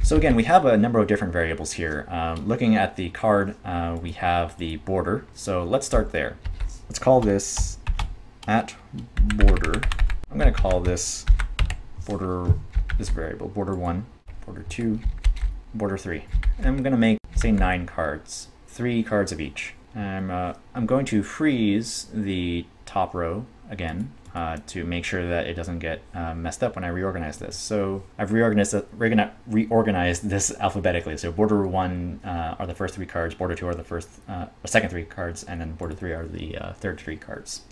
So again, we have a number of different variables here. Looking at the card, we have the border. So let's start there. Let's call this at border. I'm going to call this this variable border 1, border 2, border 3. And I'm going to make, say, 9 cards, 3 cards of each. I'm going to freeze the top row again to make sure that it doesn't get messed up when I reorganize this. So I've reorganized this alphabetically. So border 1 are the first 3 cards, border 2 are the second 3 cards, and then border 3 are the third 3 cards.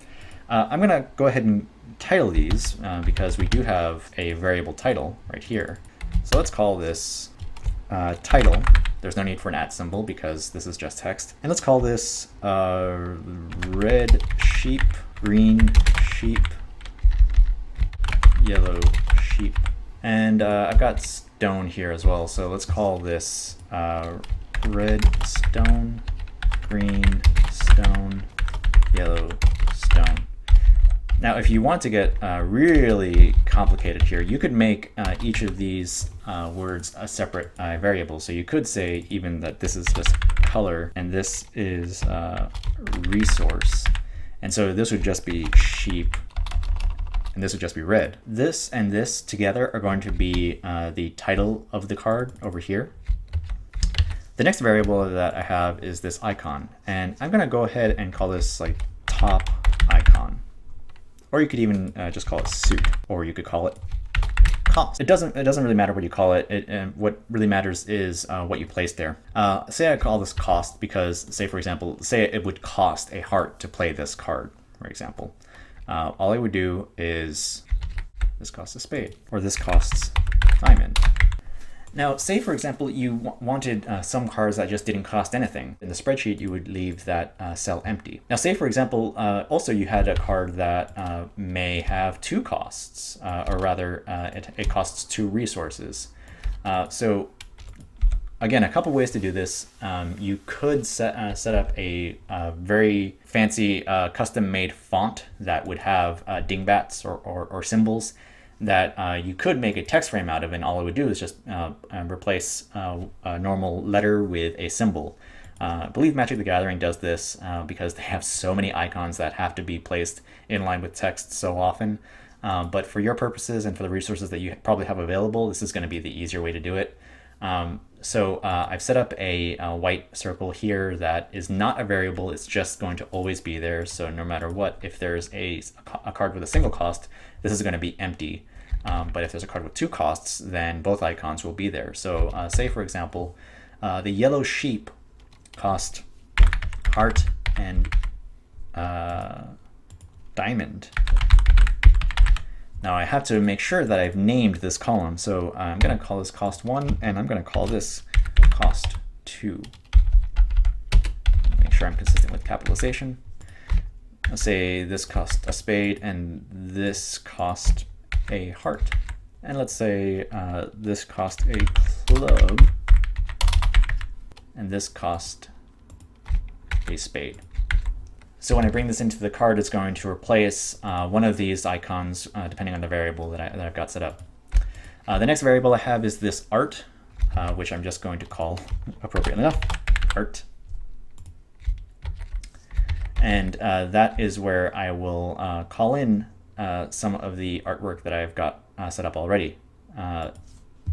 I'm going to go ahead and title these because we do have a variable title right here. So let's call this title. There's no need for an @ symbol because this is just text. And let's call this red sheep, green sheep, yellow sheep. And I've got stone here as well. So let's call this red stone, green stone, yellow stone. Now, if you want to get really complicated here, you could make each of these words a separate variable. So you could say even that this is just color and this is resource. And so this would just be sheep and this would just be red. This and this together are going to be the title of the card over here. The next variable that I have is this icon. And I'm going to go ahead and call this like top icon. Or you could even just call it suit, or you could call it cost. It doesn't really matter what you call it. What really matters is what you place there. Say I call this cost because, say for example, say it would cost a heart to play this card, for example. All I would do is this costs a spade, or this costs diamond. Now, say for example, you wanted some cards that just didn't cost anything. In the spreadsheet, you would leave that cell empty. Now, say for example, also you had a card that may have 2 costs, or rather, it costs 2 resources. So again, a couple ways to do this. You could set up a very fancy custom-made font that would have dingbats or symbols that you could make a text frame out of, and all it would do is just replace a normal letter with a symbol. I believe Magic the Gathering does this because they have so many icons that have to be placed in line with text so often. But for your purposes and for the resources that you probably have available, this is going to be the easier way to do it. So I've set up a white circle here that is not a variable. It's just going to always be there. So no matter what, if there's a card with a single cost, this is going to be empty. But if there's a card with 2 costs, then both icons will be there. So say, for example, the yellow sheep cost heart and diamond. Now I have to make sure that I've named this column. So I'm going to call this cost 1, and I'm going to call this cost 2. Make sure I'm consistent with capitalization. Let's say this cost a spade and this cost a heart. And let's say this cost a club and this cost a spade. So when I bring this into the card, it's going to replace one of these icons depending on the variable that I've got set up. The next variable I have is this art, which I'm just going to call, appropriately enough, art. And that is where I will call in some of the artwork that I've got set up already.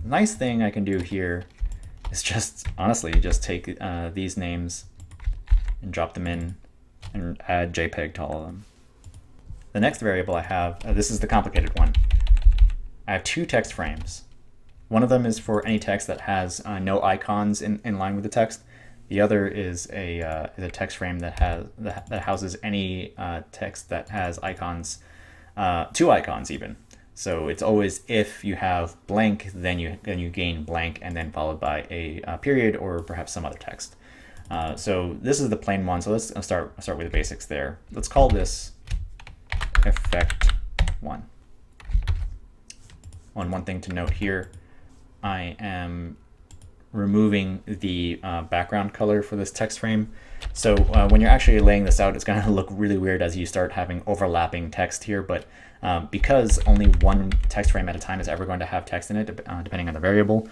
Nice thing I can do here is just, honestly, just take these names and drop them in and add JPEG to all of them. The next variable I have, this is the complicated one. I have 2 text frames. One of them is for any text that has no icons in line with the text. The other is a text frame that houses any text that has icons, 2 icons even. So it's always if you have blank, then you gain blank, and then followed by a period or perhaps some other text. So this is the plain one. So let's start with the basics there. Let's call this effect 1. One thing to note here, I am removing the background color for this text frame. So when you're actually laying this out, it's going to look really weird as you start having overlapping text here, but Because only one text frame at a time is ever going to have text in it, depending on the variable,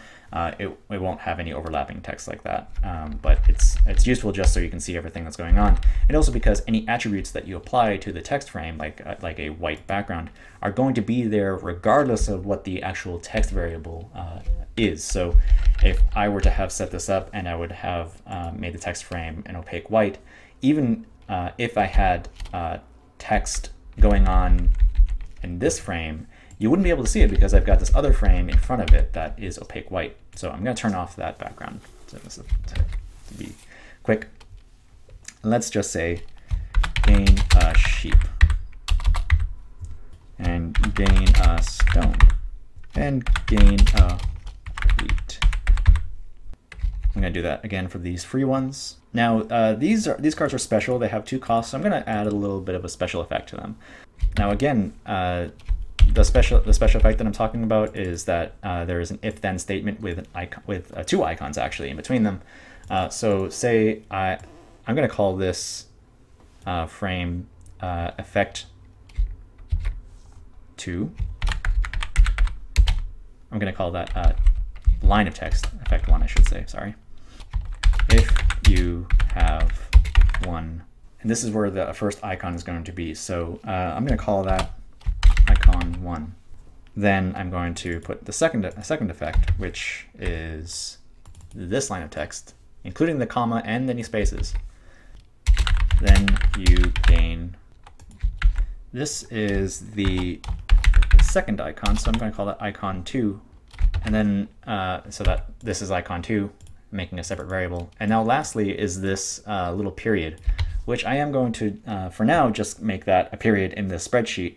it won't have any overlapping text like that. But it's useful just so you can see everything that's going on. And also because any attributes that you apply to the text frame, like a white background, are going to be there regardless of what the actual text variable is. So if I were to have set this up and I would have made the text frame an opaque white, even if I had text going on in this frame, you wouldn't be able to see it because I've got this other frame in front of it that is opaque white. So I'm going to turn off that background to be quick. And let's just say gain a sheep and gain a stone and gain a wheat. I'm going to do that again for these free ones. Now these cards are special. They have 2 costs, so I'm going to add a little bit of a special effect to them. Now again, the special effect that I'm talking about is that there is an if-then statement with 2 icons actually in between them. So say I'm going to call this frame effect 2. I'm going to call that line of text effect 1, I should say. Sorry. If you have 1. And this is where the first icon is going to be. So I'm going to call that icon 1. Then I'm going to put the second effect, which is this line of text, including the comma and any spaces. Then you gain. This is the second icon, so I'm going to call that icon 2. And then so that this is icon 2, making a separate variable. And now lastly is this little period, which I am going to, for now, just make that a period in the spreadsheet.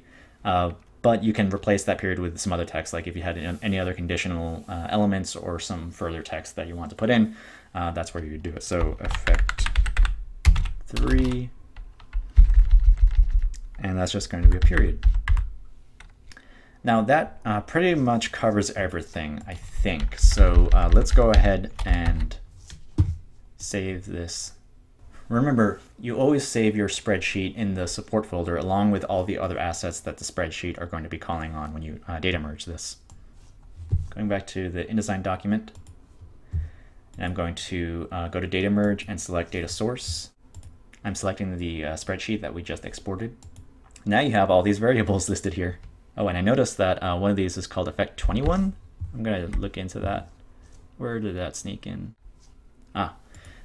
But you can replace that period with some other text, like if you had any other conditional elements or some further text that you want to put in, that's where you do it. So effect 3, and that's just going to be a period. Now that pretty much covers everything, I think. So let's go ahead and save this. Remember, you always save your spreadsheet in the support folder along with all the other assets that the spreadsheet are going to be calling on when you data merge this. Going back to the InDesign document, and I'm going to go to data merge and select data source. I'm selecting the spreadsheet that we just exported. Now you have all these variables listed here. Oh, and I noticed that one of these is called effect 21. I'm going to look into that. Where did that sneak in?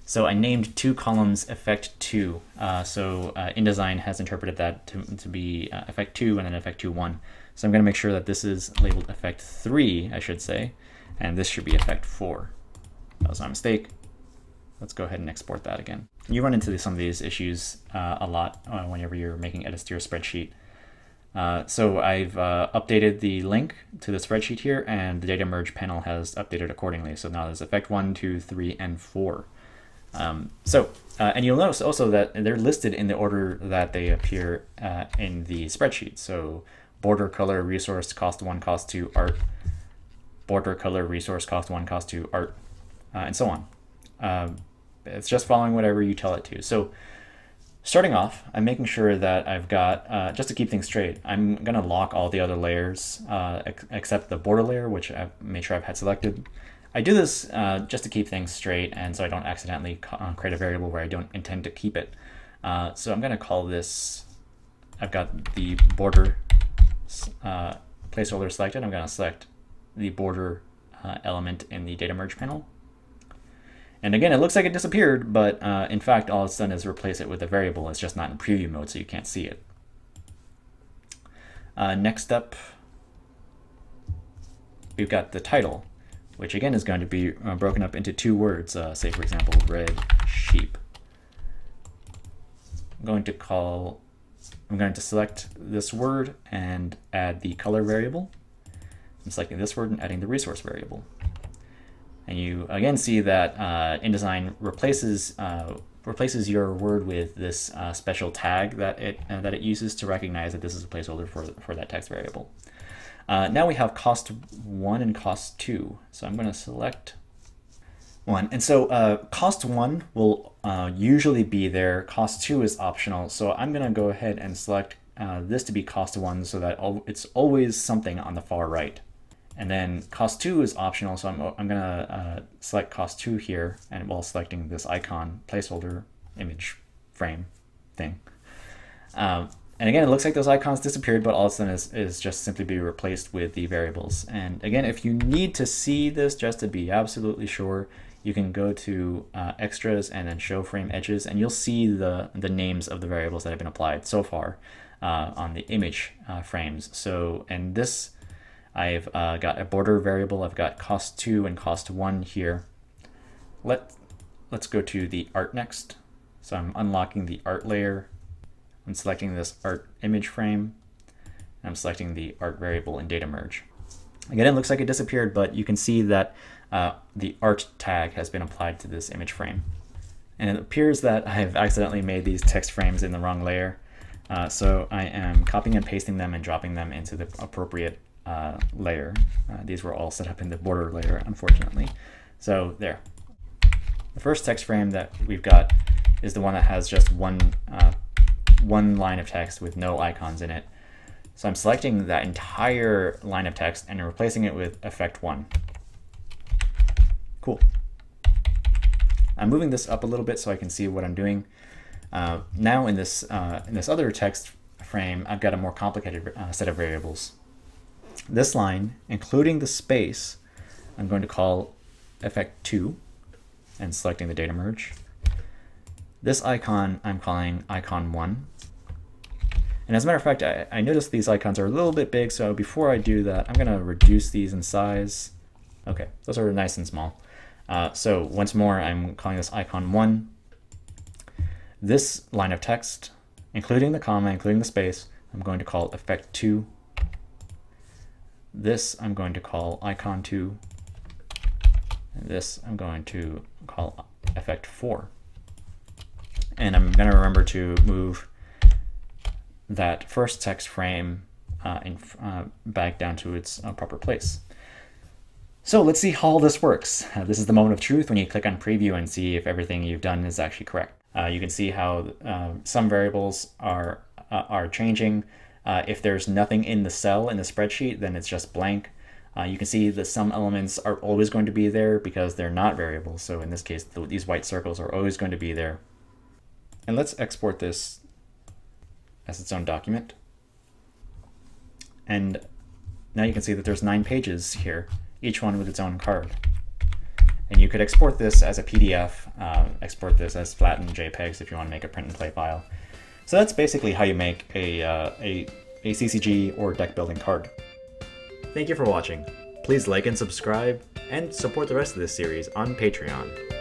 So I named 2 columns effect 2. So InDesign has interpreted that to be effect 2 and then effect 2.1. So I'm going to make sure that this is labeled effect 3, I should say, and this should be effect 4. That was my mistake. Let's go ahead and export that again. You run into some of these issues a lot whenever you're making edits to your spreadsheet. So I've updated the link to the spreadsheet here, and the data merge panel has updated accordingly. So now there's effect 1, 2, 3, and 4. And you'll notice also that they're listed in the order that they appear in the spreadsheet. So border, color, resource, cost 1, cost 2, art, border, color, resource, cost 1, cost 2, art, and so on. It's just following whatever you tell it to. So starting off, I'm making sure that I've got, just to keep things straight, I'm going to lock all the other layers except the border layer, which I've made sure I've had selected. I do this just to keep things straight and so I don't accidentally create a variable where I don't intend to keep it. So I'm going to call this, I've got the border placeholder selected. I'm going to select the border element in the data merge panel. And again, it looks like it disappeared, but in fact, all it's done is replace it with a variable. It's just not in preview mode, so you can't see it. Next up, we've got the title, which again is going to be broken up into 2 words. Say, for example, red sheep. I'm going to select this word and add the color variable. I'm selecting this word and adding the resource variable. And you again see that InDesign replaces your word with this special tag that it uses to recognize that this is a placeholder for that text variable. Now we have cost 1 and cost 2. So I'm going to select 1. And so cost 1 will usually be there. Cost 2 is optional. So I'm going to go ahead and select this to be cost1 so that it's always something on the far right. And then cost2 is optional, so I'm gonna select cost2 here, and while selecting this icon placeholder image frame thing. And again, it looks like those icons disappeared, but all it's done is just simply be replaced with the variables. And again, if you need to see this just to be absolutely sure, you can go to extras and then show frame edges, and you'll see the names of the variables that have been applied so far on the image frames. So in this, I've got a border variable. I've got cost2 and cost1 here. Let's go to the art next. So I'm unlocking the art layer. I'm selecting this art image frame, and I'm selecting the art variable in data merge. Again, it looks like it disappeared, but you can see that the art tag has been applied to this image frame. And it appears that I've accidentally made these text frames in the wrong layer. So I am copying and pasting them and dropping them into the appropriate layer. These were all set up in the border layer, unfortunately. So there. The first text frame that we've got is the one that has just one line of text with no icons in it. So I'm selecting that entire line of text and replacing it with effect 1. Cool. I'm moving this up a little bit so I can see what I'm doing. Now in this other text frame, I've got a more complicated set of variables. This line, including the space, I'm going to call effect 2 and selecting the data merge. This icon I'm calling icon 1. And as a matter of fact, I noticed these icons are a little bit big, so before I do that, I'm going to reduce these in size. Okay, those are nice and small. So once more, I'm calling this icon 1. This line of text, including the comma, including the space, I'm going to call effect 2. This I'm going to call icon 2. And this I'm going to call effect 4. And I'm going to remember to move that first text frame back down to its proper place. So let's see how all this works. This is the moment of truth when you click on preview and see if everything you've done is actually correct. You can see how some variables are changing. If there's nothing in the cell in the spreadsheet, then it's just blank. You can see that some elements are always going to be there because they're not variables. So in this case, these white circles are always going to be there. And let's export this as its own document. And now you can see that there's 9 pages here, each one with its own card. And you could export this as a PDF, export this as flattened JPEGs if you want to make a print and play file. So that's basically how you make a CCG or deck building card. Thank you for watching. Please like and subscribe, and support the rest of this series on Patreon.